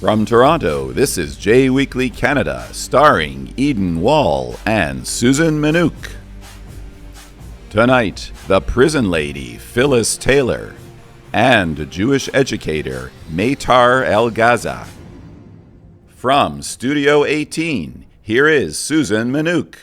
From Toronto, this is JWeekly Canada, starring Ieden Wall and Susan Minuk. Tonight, the prison lady, Phyllis Taylor, and Jewish educator, Maytar Elgaza. From Studio 18, here is Susan Minuk.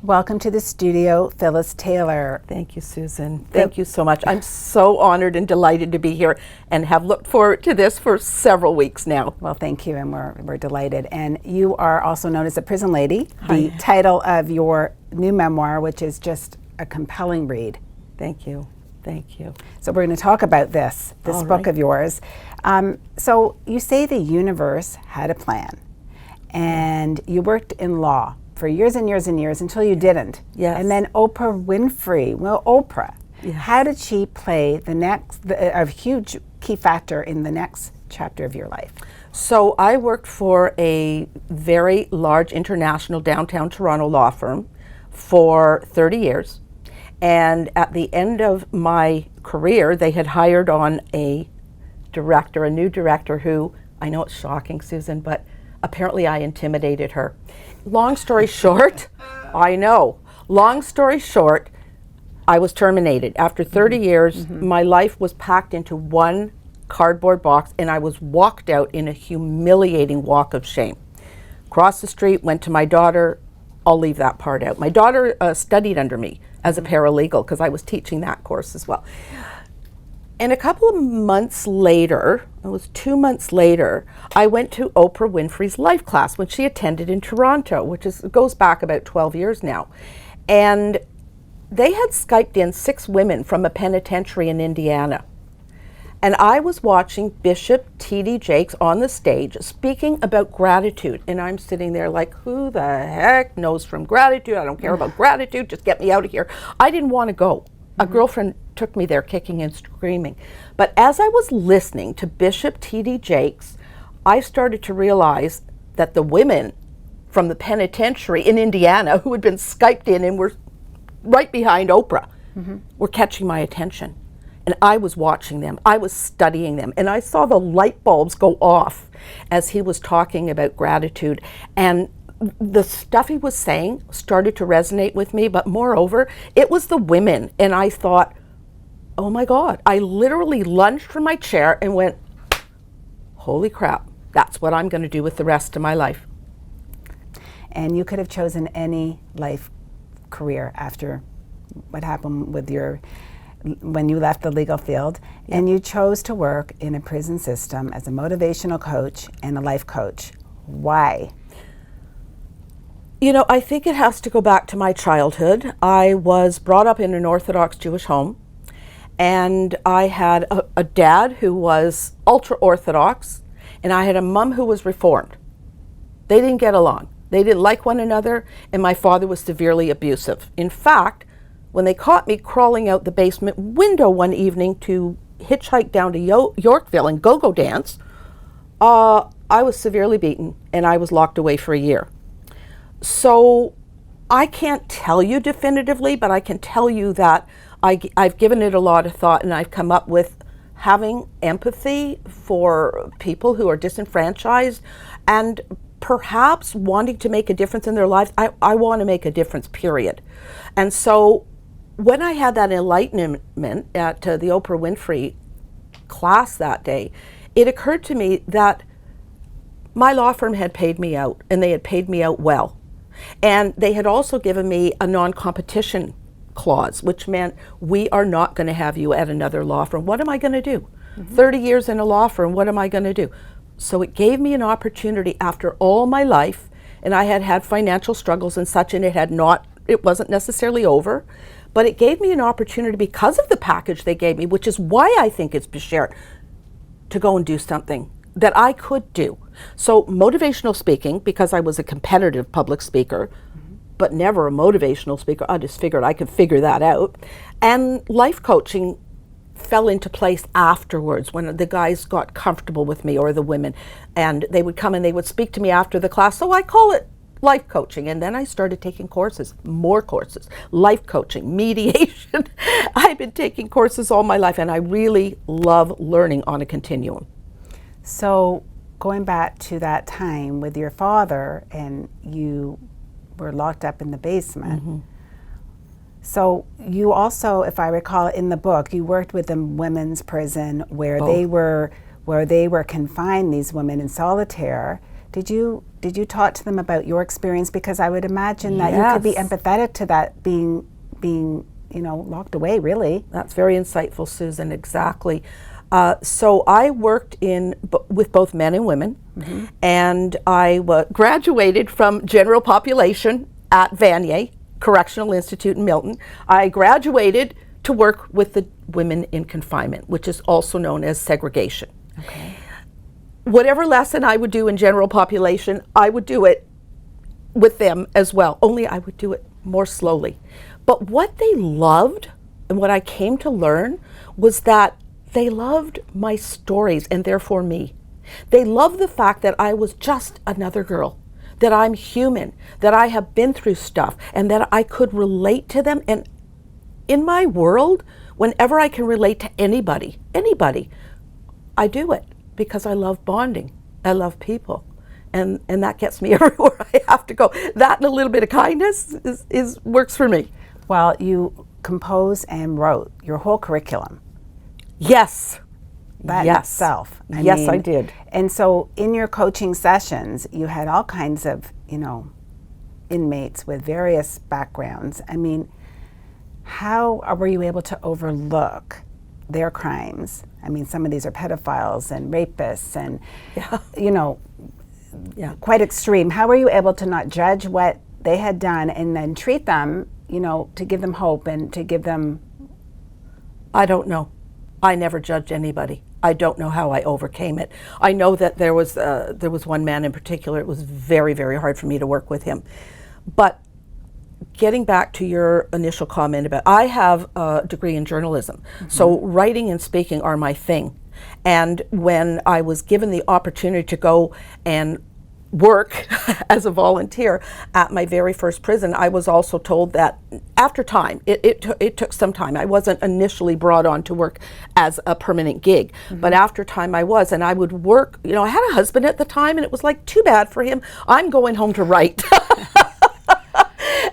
Welcome to the studio, Phyllis Taylor. Thank you, Susan. Thank you so much. I'm so honored and delighted to be here and have looked forward to this for several weeks now. Well, thank you, and we're delighted. And you are also known as the prison lady, Hi. the title of your new memoir, which is just a compelling read. Thank you. Thank you. So we're going to talk about this All book right. of yours. So you say the universe had a plan, and you worked in law for years and years and years until you didn't. Yes. And then Oprah Winfrey, Oprah, Yes. how did she play a huge key factor in the next chapter of your life? So I worked for a very large international downtown Toronto law firm for 30 years. And at the end of my career, they had hired on a new director who, I know it's shocking, Susan, but apparently I intimidated her. Long story short, I was terminated. After 30 years, my life was packed into one cardboard box, and I was walked out in a humiliating walk of shame. Crossed the street, went to my daughter. I'll leave that part out. My daughter studied under me as a paralegal because I was teaching that course as well. And a couple of months later, it was 2 months later, I went to Oprah Winfrey's life class when she attended in Toronto, which goes back about 12 years now. And they had Skyped in 6 women from a penitentiary in Indiana. And I was watching Bishop T.D. Jakes on the stage speaking about gratitude. And I'm sitting there like, who the heck knows from gratitude? I don't care about gratitude. Just get me out of here. I didn't want to go. A girlfriend took me there kicking and screaming. But as I was listening to Bishop T.D. Jakes, I started to realize that the women from the penitentiary in Indiana who had been Skyped in and were right behind Oprah were catching my attention. And I was watching them. I was studying them. And I saw the light bulbs go off as he was talking about gratitude. And the stuff he was saying started to resonate with me, but moreover, it was the women. And I thought, oh my God, I literally lunged from my chair and went, holy crap, that's what I'm going to do with the rest of my life. And you could have chosen any life career after what happened with when you left the legal field, and you chose to work in a prison system as a motivational coach and a life coach. Why? You know, I think it has to go back to my childhood. I was brought up in an Orthodox Jewish home, and I had a dad who was ultra-Orthodox, and I had a mom who was Reformed. They didn't get along. They didn't like one another, and my father was severely abusive. In fact, when they caught me crawling out the basement window one evening to hitchhike down to Yorkville and go-go dance, I was severely beaten, and I was locked away for a year. So I can't tell you definitively, but I can tell you that I've given it a lot of thought, and I've come up with having empathy for people who are disenfranchised and perhaps wanting to make a difference in their lives. I want to make a difference, period. And so when I had that enlightenment at the Oprah Winfrey class that day, it occurred to me that my law firm had paid me out, and they had paid me out well. And they had also given me a non-competition clause, which meant we are not going to have you at another law firm. What am I going to do? 30 years in a law firm, what am I going to do? So it gave me an opportunity after all my life, and I had had financial struggles and such, and it wasn't necessarily over, but it gave me an opportunity because of the package they gave me, which is why I think it's Beshert, to go and do something that I could do. So motivational speaking, because I was a competitive public speaker, but never a motivational speaker, I just figured I could figure that out. And life coaching fell into place afterwards when the guys got comfortable with me, or the women, and they would come and they would speak to me after the class. So I call it life coaching. And then I started taking courses, more courses, life coaching, mediation. I've been taking courses all my life, and I really love learning on a continuum. So going back to that time with your father, and you were locked up in the basement. So you also, if I recall in the book, you worked with a women's prison where they were confined, these women in solitaire. Did you talk to them about your experience? Because I would imagine that you could be empathetic to that being locked away, really. That's very insightful, Susan, exactly. So I worked with both men and women, and I graduated from general population at Vanier Correctional Institute in Milton. I graduated to work with the women in confinement, which is also known as segregation. Okay. Whatever lesson I would do in general population, I would do it with them as well, only I would do it more slowly. But what they loved, and what I came to learn, was that they loved my stories, and therefore me. They loved the fact that I was just another girl, that I'm human, that I have been through stuff, and that I could relate to them. And in my world, whenever I can relate to anybody, I do it because I love bonding. I love people. And that gets me everywhere I have to go. That and a little bit of kindness works for me. Well, you composed and wrote your whole curriculum. Yes. That in itself. I did. And so in your coaching sessions, you had all kinds of, inmates with various backgrounds. I mean, how were you able to overlook their crimes? I mean, some of these are pedophiles and rapists and, quite extreme. How were you able to not judge what they had done and then treat them, to give them hope and to give them... I don't know. I never judged anybody. I don't know how I overcame it. I know that there was one man in particular. It was very, very hard for me to work with him. But getting back to your initial comment about, I have a degree in journalism, so writing and speaking are my thing. And when I was given the opportunity to go and work as a volunteer at my very first prison, I was also told that after time, it took some time. I wasn't initially brought on to work as a permanent gig, but after time I was, and I would work, I had a husband at the time, and it was like, too bad for him, I'm going home to write.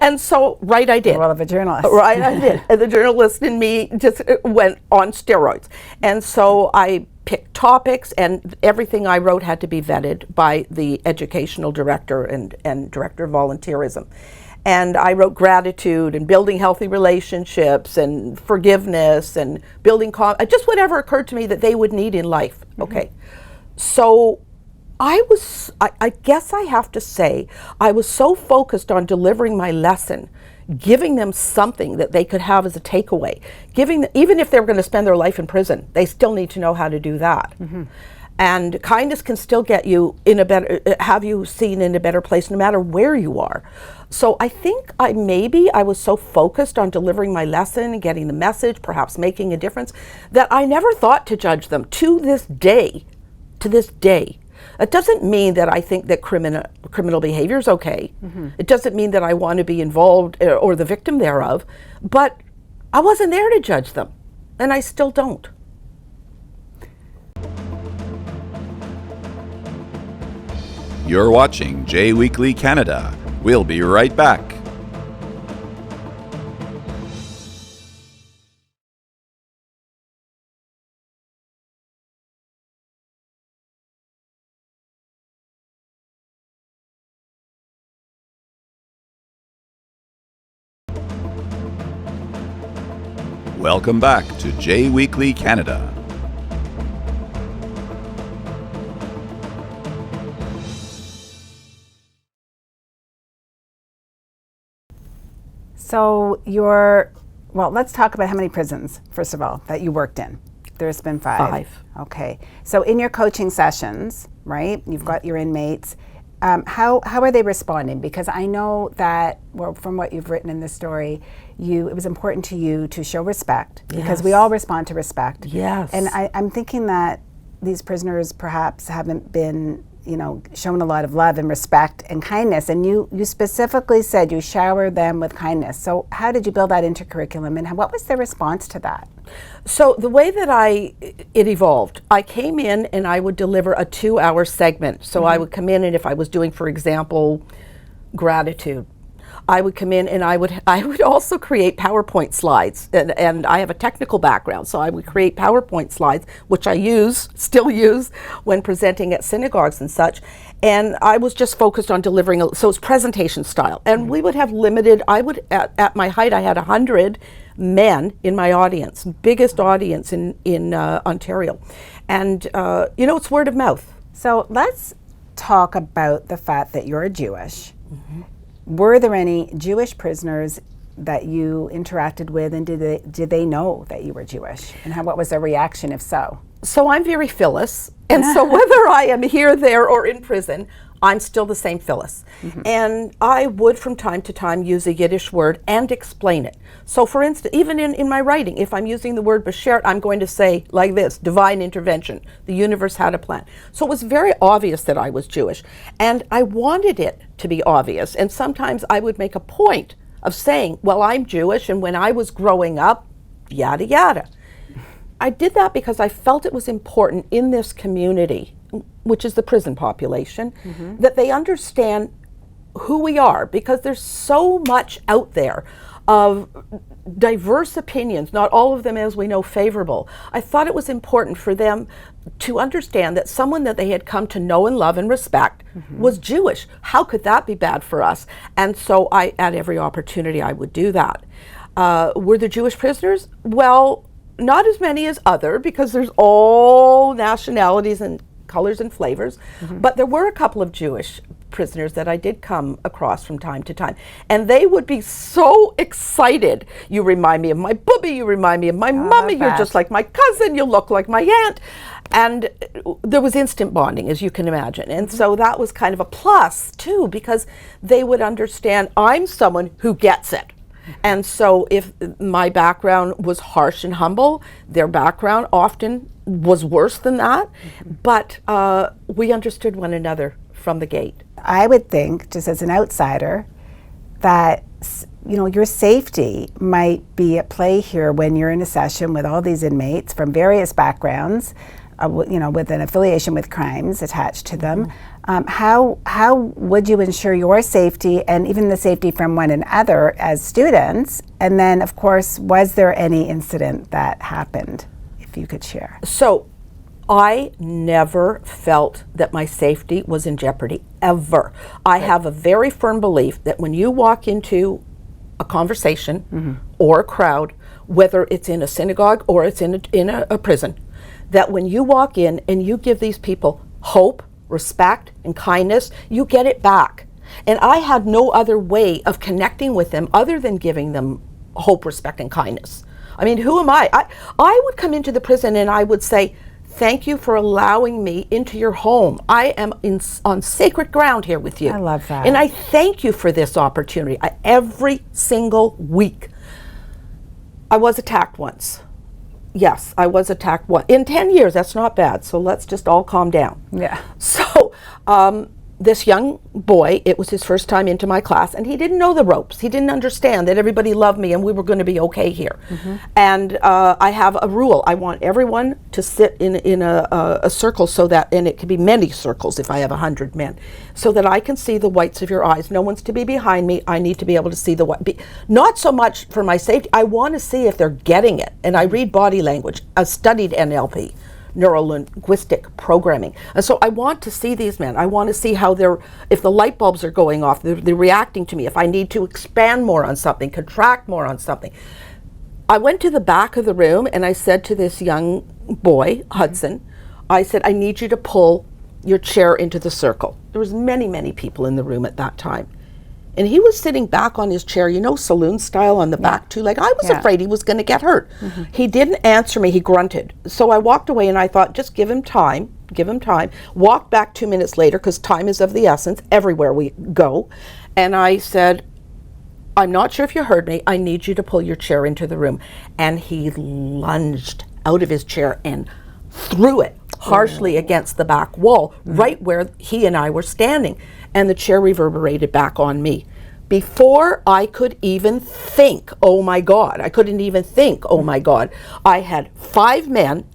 And so, write I did. Well, of a journalist. Right, I did. And the journalist in me just went on steroids. And so I picked topics, and everything I wrote had to be vetted by the educational director and director of volunteerism. And I wrote gratitude and building healthy relationships and forgiveness and building just whatever occurred to me that they would need in life. Okay. So I guess I have to say, I was so focused on delivering my lesson, giving them something that they could have as a takeaway, even if they were going to spend their life in prison, they still need to know how to do that. And kindness can still get you have you seen in a better place no matter where you are. So I think I was so focused on delivering my lesson and getting the message, perhaps making a difference, that I never thought to judge them to this day. It doesn't mean that I think that criminal behavior is okay. It doesn't mean that I want to be involved or the victim thereof, but I wasn't there to judge them, and I still don't. You're watching JWeekly Canada. We'll be right back. Welcome back to JWeekly Canada. So let's talk about how many prisons, first of all, that you worked in. There's been 5. 5. Okay. So in your coaching sessions, right, you've got your inmates. How are they responding? Because I know that, from what you've written in the story, it was important to you to show respect, because we all respond to respect. Yes. And I'm thinking that these prisoners perhaps haven't been shown a lot of love and respect and kindness. And you specifically said you shower them with kindness. So how did you build that into curriculum, and what was the response to that? So the way that it evolved, I came in and I would deliver a 2-hour segment. So I would come in, and if I was doing, for example, gratitude, I would come in and I would also create PowerPoint slides, and I have a technical background, so I would create PowerPoint slides, which I still use when presenting at synagogues and such. And I was just focused on delivering, so it's presentation style. And we would have limited, at my height, I had 100 men in my audience, biggest audience in Ontario. And, it's word of mouth. So let's talk about the fact that you're Jewish. Were there any Jewish prisoners that you interacted with, and did they know that you were Jewish? And what was their reaction, if so? So I'm very Phyllis, and so whether I am here, there, or in prison, I'm still the same Phyllis. And I would from time to time use a Yiddish word and explain it. So for instance, even in my writing, if I'm using the word beshert, I'm going to say like this: divine intervention, the universe had a plan. So it was very obvious that I was Jewish, and I wanted it to be obvious. And sometimes I would make a point of saying, well, I'm Jewish, and when I was growing up, yada yada. I did that because I felt it was important in this community, which is the prison population, that they understand who we are, because there's so much out there of diverse opinions, not all of them, as we know, favorable. I thought it was important for them to understand that someone that they had come to know and love and respect was Jewish. How could that be bad for us? And so at every opportunity, I would do that. Were there Jewish prisoners? Well, not as many as other, because there's all nationalities and colors and flavors, but there were a couple of Jewish prisoners that I did come across from time to time, and they would be so excited. You remind me of my booby, you remind me of my mummy, you're just like my cousin, you look like my aunt. And there was instant bonding, as you can imagine. And so that was kind of a plus too, because they would understand I'm someone who gets it. And so if my background was harsh and humble, their background often was worse than that. But we understood one another from the gate. I would think, just as an outsider, that your safety might be at play here when you're in a session with all these inmates from various backgrounds, with an affiliation with crimes attached to them. How would you ensure your safety and even the safety from one another as students? And then, of course, was there any incident that happened, if you could share? So I never felt that my safety was in jeopardy, ever. I have a very firm belief that when you walk into a conversation or a crowd, whether it's in a synagogue or it's in a prison, that when you walk in and you give these people hope, respect, and kindness, you get it back. And I had no other way of connecting with them other than giving them hope, respect, and kindness. I mean, who am I? I would come into the prison and I would say, thank you for allowing me into your home. I am on sacred ground here with you. I love that. And I thank you for this opportunity. Every single week. I was attacked once. Yes, I was attacked once. In 10 years, that's not bad. So let's just all calm down. Yeah. So this young boy, it was his first time into my class, and he didn't know the ropes. He didn't understand that everybody loved me and we were going to be okay here. And I have a rule. I want everyone to sit in a circle, so that, and it can be many circles if I have 100 men, so that I can see the whites of your eyes. No one's to be behind me. I need to be able to see the white. Not so much for my safety. I want to see if they're getting it. And I read body language. I've studied NLP. Neuro-linguistic programming. And so I want to see these men. I want to see how if the light bulbs are going off, they're reacting to me. If I need to expand more on something, contract more on something. I went to the back of the room and I said to this young boy, Hudson, I said, I need you to pull your chair into the circle. There was many, many people in the room at that time. And he was sitting back on his chair, saloon style on the back too. Like I was afraid he was going to get hurt. He didn't answer me, he grunted. So I walked away and I thought, just give him time. Walked back 2 minutes later, because time is of the essence everywhere we go. And I said, I'm not sure if you heard me, I need you to pull your chair into the room. And he lunged out of his chair and threw it harshly against the back wall, right where he and I were standing. And the chair reverberated back on me. Before I could even think, oh my God, I couldn't even think, oh my God, I had 5 men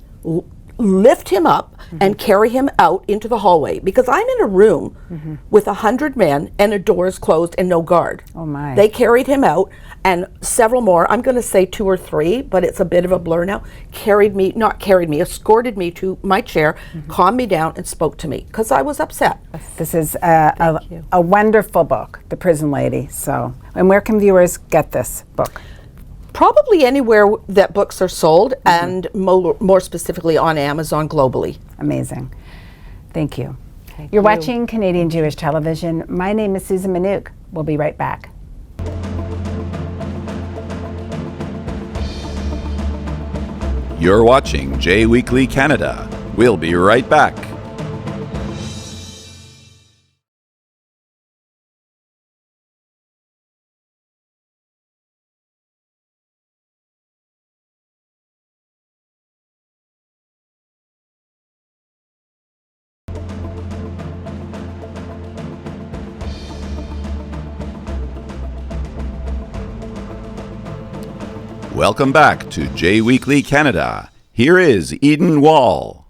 lift him up and carry him out into the hallway, because I'm in a room with 100 men and a door is closed and no guard. Oh my. They carried him out, and several more, I'm going to say 2 or 3, but it's a bit of a blur now, escorted me to my chair, calmed me down and spoke to me because I was upset. This is a wonderful book, The Prison Lady. So, and where can viewers get this book? Probably anywhere that books are sold, and more specifically on Amazon globally. Amazing. Thank you. You're watching Canadian Jewish Television. My name is Susan Minuk. We'll be right back. You're watching JWeekly Canada. We'll be right back. Welcome back to JWeekly Canada. Here is Ieden Wall.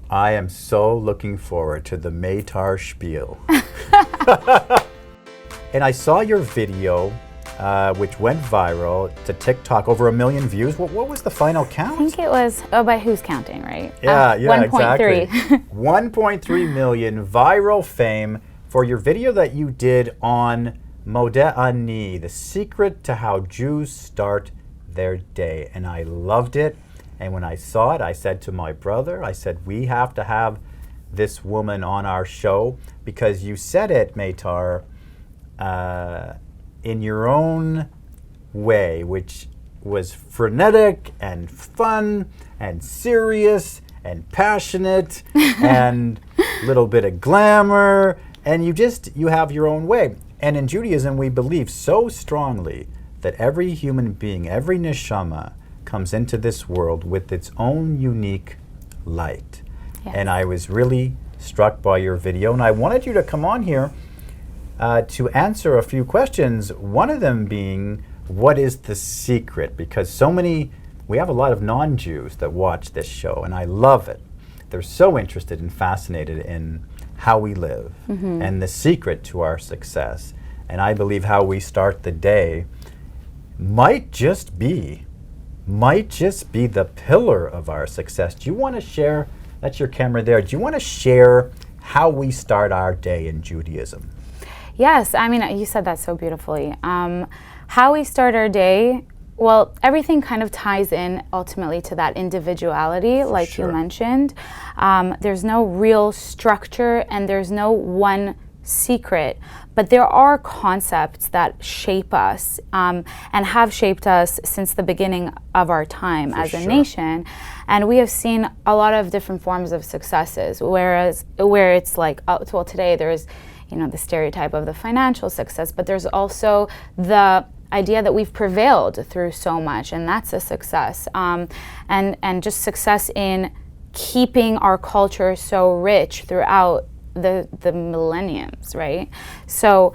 I am so looking forward to the Maytar spiel. And I saw your video, which went viral to TikTok, over 1 million views. What was the final count? I think it was, by who's counting, right? Yeah, 1.3. exactly. 1.3 million viral fame for your video that you did on Modeh Ani, the secret to how Jews start their day. And I loved it. And when I saw it, I said to my brother, I said, we have to have this woman on our show, because you said it, Maytar, in your own way, which was frenetic and fun and serious and passionate and a little bit of glamour. And you have your own way. And in Judaism, we believe so strongly that every human being, every neshama, comes into this world with its own unique light. Yes. And I was really struck by your video, and I wanted you to come on here to answer a few questions, one of them being, what is the secret? Because we have a lot of non-Jews that watch this show, and I love it. They're so interested and fascinated in how we live and the secret to our success. And I believe how we start the day might just be the pillar of our success. Do you want to share, that's your camera there, do you want to share how we start our day in Judaism? Yes, I mean, you said that so beautifully. How we start our day, well, everything kind of ties in ultimately to that individuality, like you mentioned. There's no real structure and there's no one secret, but there are concepts that shape us and have shaped us since the beginning of our time as a nation. And we have seen a lot of different forms of successes, where it's like, well, today there's, the stereotype of the financial success, but there's also the idea that we've prevailed through so much, and that's a success. And just success in keeping our culture so rich throughout the millenniums, right? So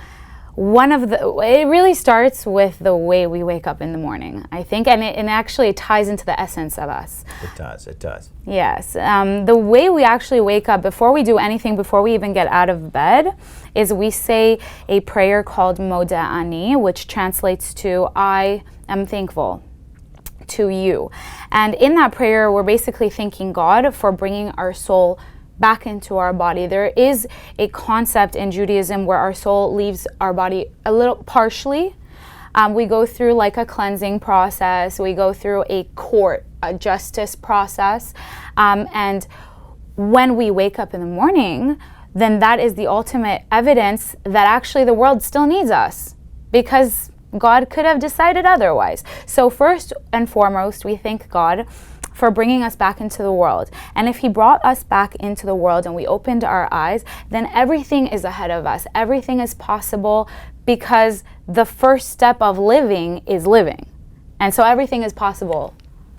it really starts with the way we wake up in the morning, I think, and it actually ties into the essence of us. It does. Yes. The way we actually wake up, before we do anything, before we even get out of bed, is we say a prayer called Modeh Ani, which translates to, I am thankful to you. And in that prayer, we're basically thanking God for bringing our soul back into our body. There is a concept in Judaism where our soul leaves our body a little partially. We go through like a cleansing process. We go through a justice process. And when we wake up in the morning, then that is the ultimate evidence that actually the world still needs us, because God could have decided otherwise. So first and foremost, we thank God for bringing us back into the world. And if he brought us back into the world and we opened our eyes, then everything is ahead of us. Everything is possible, because the first step of living is living. And so everything is possible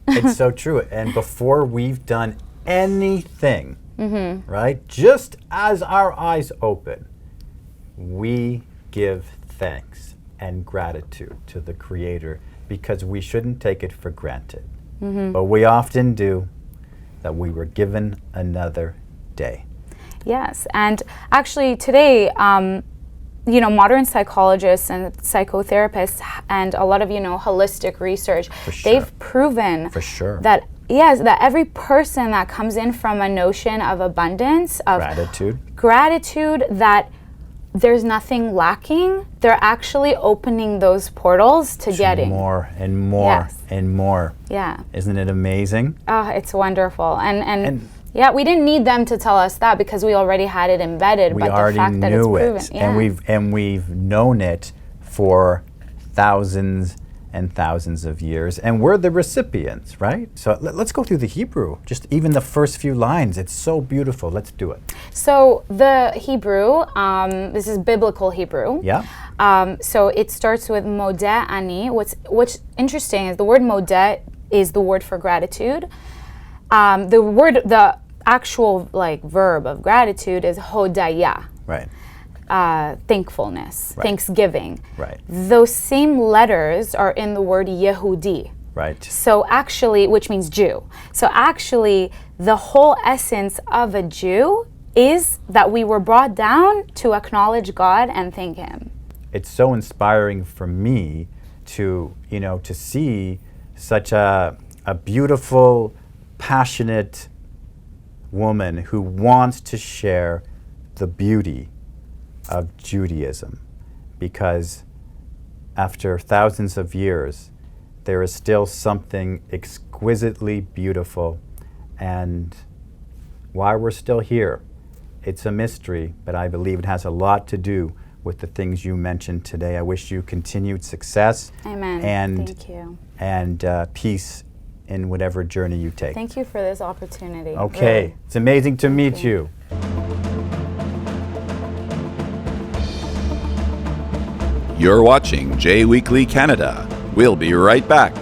It's so true. And before we've done anything, right, just as our eyes open, we give thanks and gratitude to the Creator, because we shouldn't take it for granted. But we often do, that we were given another day. Yes, and actually today, modern psychologists and psychotherapists and a lot of, holistic research, they've proven that, yes, that every person that comes in from a notion of abundance, of gratitude that there's nothing lacking, they're actually opening those portals to get in. More and more and more. Yeah. Isn't it amazing? Oh, it's wonderful. And yeah, we didn't need them to tell us that because we already had it embedded. We but already the fact that it's proven, it, and we've known it for thousands and thousands of years, and we're the recipients, right? So let's go through the Hebrew, just even the first few lines. It's so beautiful. Let's do it. So the Hebrew, this is biblical Hebrew. Yeah. So it starts with modeh ani. What's interesting is the word modeh is the word for gratitude. The actual verb of gratitude is hodaya. Right. Thankfulness, thanksgiving. Right. Those same letters are in the word Yehudi. Right. So actually, which means Jew. So actually, the whole essence of a Jew is that we were brought down to acknowledge God and thank Him. It's so inspiring for me to see such a beautiful, passionate woman who wants to share the beauty of Judaism, because after thousands of years, there is still something exquisitely beautiful, and why we're still here, it's a mystery, but I believe it has a lot to do with the things you mentioned today. I wish you continued success. Amen. Thank you. And peace in whatever journey you take. Thank you for this opportunity. Okay, really. It's amazing to meet you. You're watching JWeekly Canada. We'll be right back.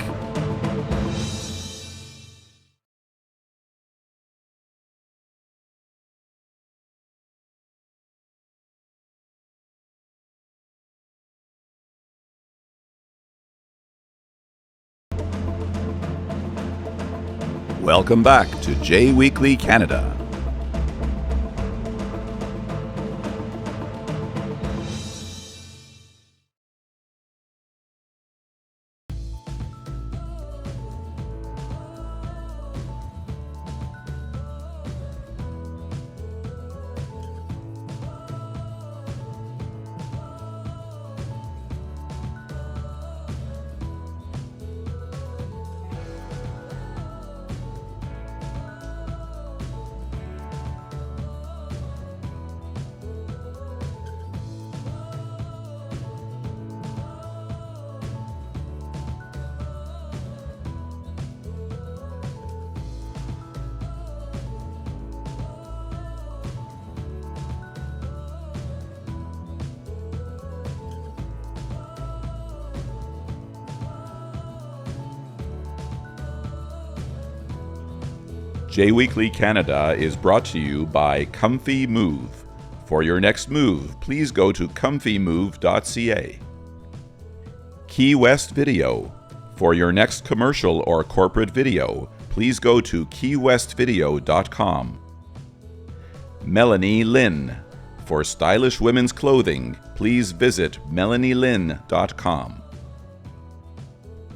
Welcome back to JWeekly Canada. JWeekly Canada is brought to you by Comfy Move. For your next move, please go to comfymove.ca. Key West Video. For your next commercial or corporate video, please go to keywestvideo.com. Melanie Lynn. For stylish women's clothing, please visit melanielynn.com.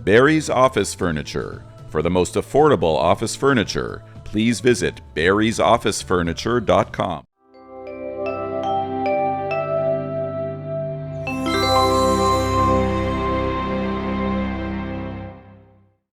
Barry's Office Furniture. For the most affordable office furniture, please visit barrysofficefurniture.com.